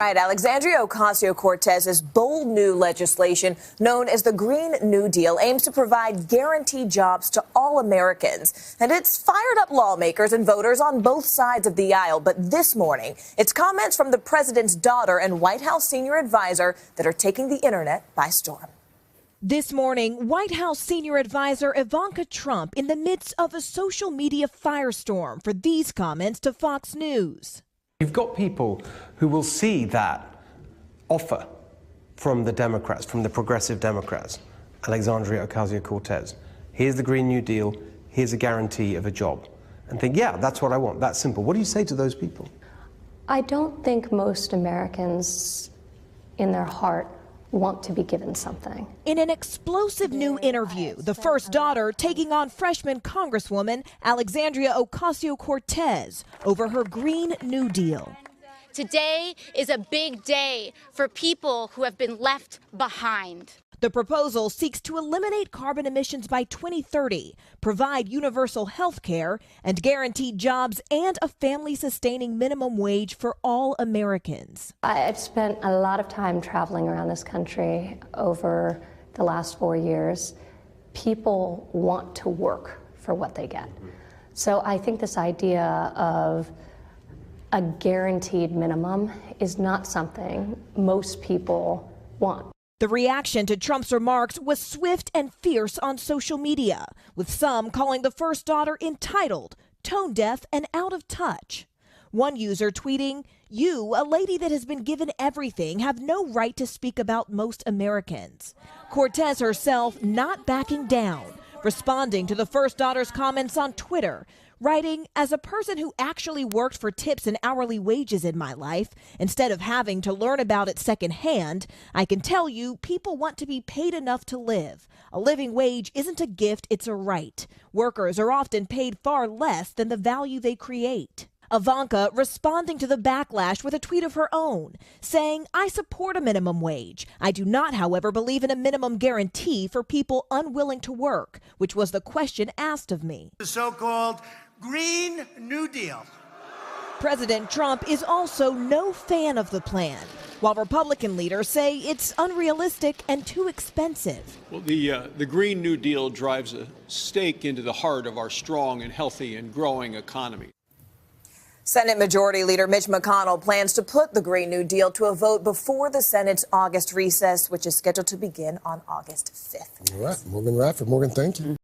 Right, Alexandria Ocasio-Cortez's bold new legislation, known as the Green New Deal, aims to provide guaranteed jobs to all Americans. And it's fired up lawmakers and voters on both sides of the aisle. But this morning, it's comments from the president's daughter and White House senior advisor that are taking the internet by storm. This morning, White House senior advisor Ivanka Trump in the midst of a social media firestorm for these comments to Fox News. You've got people who will see that offer from the Democrats, from the progressive Democrats, Alexandria Ocasio-Cortez. Here's the Green New Deal, here's a guarantee of a job. And think, yeah, that's what I want, that's simple. What do you say to those people? I don't think most Americans in their heart want to be given something. In an explosive new interview, the first daughter taking on freshman Congresswoman Alexandria Ocasio-Cortez over her Green New Deal. Today is a big day for people who have been left behind. The proposal seeks to eliminate carbon emissions by 2030, provide universal health care, and guarantee jobs and a family-sustaining minimum wage for all Americans. I've spent a lot of time traveling around this country over the last 4 years. People want to work for what they get. So I think this idea of a guaranteed minimum is not something most people want. The reaction to Trump's remarks was swift and fierce on social media, with some calling the first daughter entitled, tone deaf, and out of touch. One user tweeting, "You, a lady that has been given everything, have no right to speak about most Americans." Cortez herself not backing down, responding to the first daughter's comments on Twitter, writing, "As a person who actually worked for tips and hourly wages in my life, instead of having to learn about it secondhand, I can tell you people want to be paid enough to live. A living wage isn't a gift, it's a right. Workers are often paid far less than the value they create." Ivanka responding to the backlash with a tweet of her own, saying, "I support a minimum wage. I do not, however, believe in a minimum guarantee for people unwilling to work, which was the question asked of me." The so-called Green New Deal. President Trump is also no fan of the plan, while Republican leaders say it's unrealistic and too expensive. Well, the Green New Deal drives a stake into the heart of our strong and healthy and growing economy. Senate Majority Leader Mitch McConnell plans to put the Green New Deal to a vote before the Senate's August recess, which is scheduled to begin on August 5th. All right, Morgan Radford. Morgan, thank you.